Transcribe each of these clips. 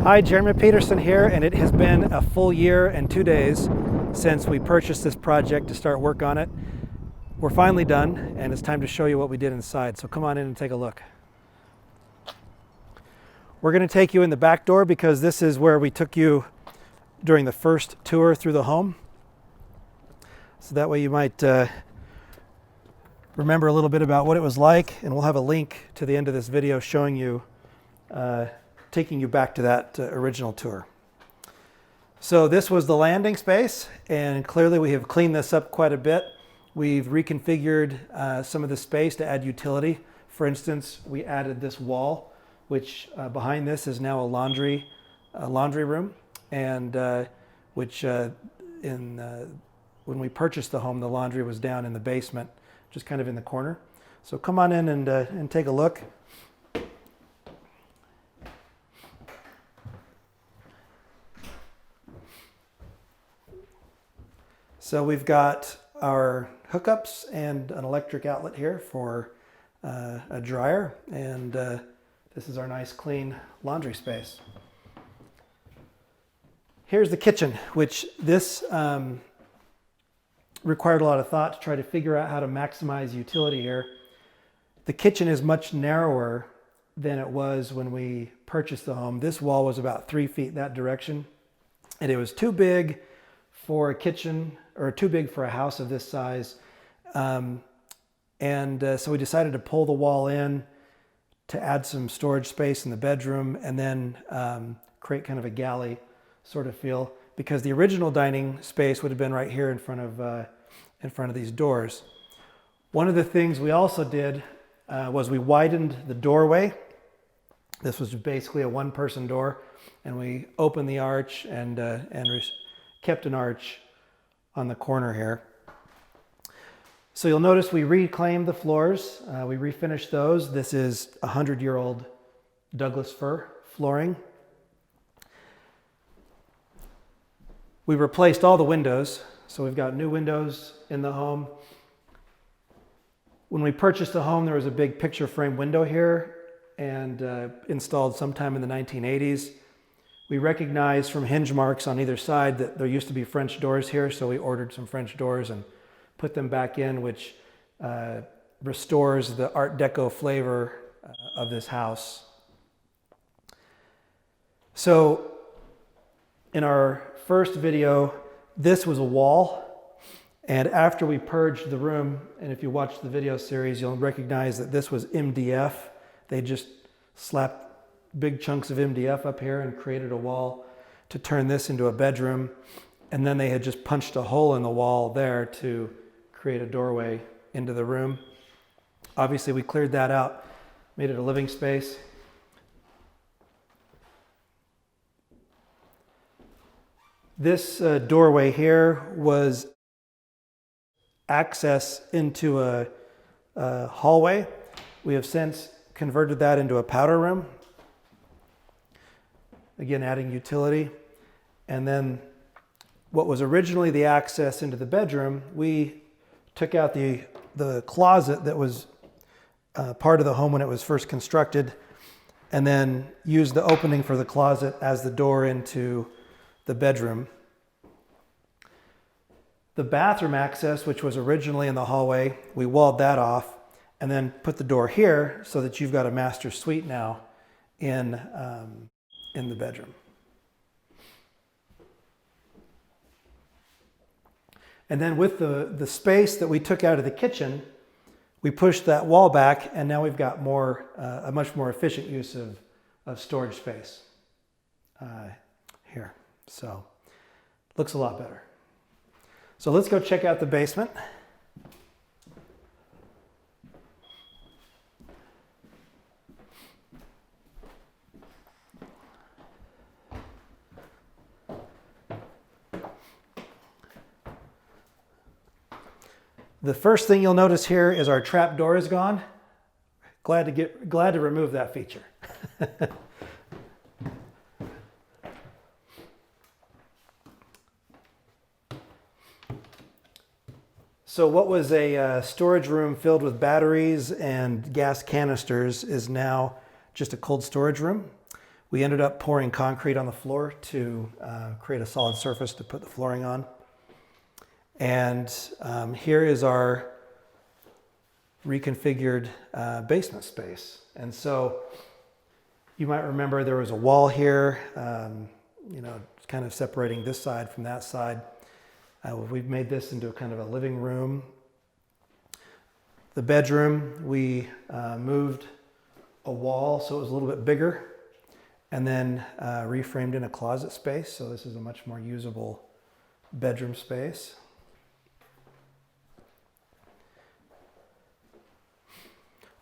Hi, Jeremy Peterson here, and it has been a full year and 2 days since we purchased this project to start work on it. We're finally done, and it's time to show you what we did inside, so come on in and take a look. We're going to take you in the back door because this is where we took you during the first tour through the home. So that way you might remember a little bit about what it was like, and we'll have a link to the end of this video showing you taking you back to that original tour. So this was the landing space, and clearly we have cleaned this up quite a bit. We've reconfigured some of the space to add utility. For instance, we added this wall, which behind this is now a laundry room, and when we purchased the home, the laundry was down in the basement, just kind of in the corner. So come on in and take a look. So we've got our hookups and an electric outlet here for a dryer, and this is our nice clean laundry space. Here's the kitchen, which this required a lot of thought to try to figure out how to maximize utility here. The kitchen is much narrower than it was when we purchased the home. This wall was about 3 feet that direction, and it was too big for a kitchen, or too big for a house of this size. So we decided to pull the wall in to add some storage space in the bedroom, and then create kind of a galley sort of feel, because the original dining space would have been right here in front of these doors. One of the things we also did was we widened the doorway. This was basically a one-person door, and we opened the arch and kept an arch on the corner here. So you'll notice we reclaimed the floors. We refinished those. This is 100-year-old Douglas fir flooring. We replaced all the windows, so we've got new windows in the home. When we purchased the home, there was a big picture frame window here, and installed sometime in the 1980s. We recognized from hinge marks on either side that there used to be French doors here, so we ordered some French doors and put them back in, which restores the Art Deco flavor of this house. So in our first video, this was a wall, and after we purged the room, and if you watch the video series, you'll recognize that this was MDF. They just slapped big chunks of MDF up here and created a wall to turn this into a bedroom, and then they had just punched a hole in the wall there to create a doorway into the room. Obviously we cleared that out, made it a living space. This doorway here was access into a hallway. We have since converted that into a powder room. Again, adding utility. And then what was originally the access into the bedroom, we took out the closet that was part of the home when it was first constructed, and then used the opening for the closet as the door into the bedroom. The bathroom access, which was originally in the hallway, we walled that off and then put the door here so that you've got a master suite now in the bedroom. And then with the space that we took out of the kitchen, we pushed that wall back, and now we've got a much more efficient use of storage space here. So looks a lot better. So let's go check out the basement. The first thing you'll notice here is our trap door is gone. Glad to remove that feature. So what was a storage room filled with batteries and gas canisters is now just a cold storage room. We ended up pouring concrete on the floor to create a solid surface to put the flooring on. And here is our reconfigured basement space. And so you might remember there was a wall here, kind of separating this side from that side. We've made this into a kind of a living room. The bedroom, we moved a wall so it was a little bit bigger, and then reframed in a closet space. So this is a much more usable bedroom space.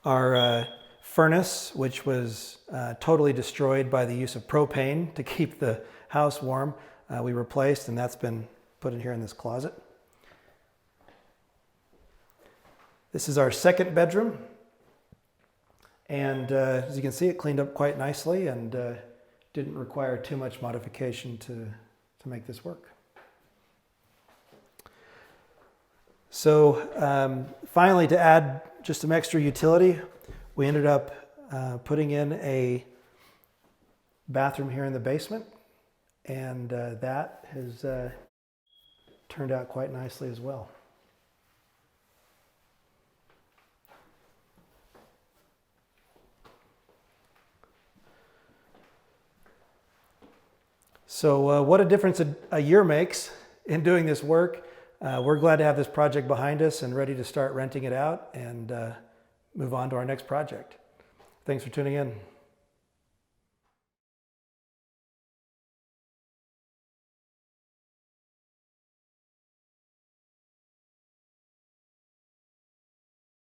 Our furnace, which was totally destroyed by the use of propane to keep the house warm, we replaced, and that's been put in here in this closet. This is our second bedroom, and as you can see, it cleaned up quite nicely and didn't require too much modification to make this work. So finally, to add just some extra utility, we ended up putting in a bathroom here in the basement, and that has turned out quite nicely as well. So what a difference a year makes in doing this work. We're glad to have this project behind us and ready to start renting it out and move on to our next project. Thanks for tuning in.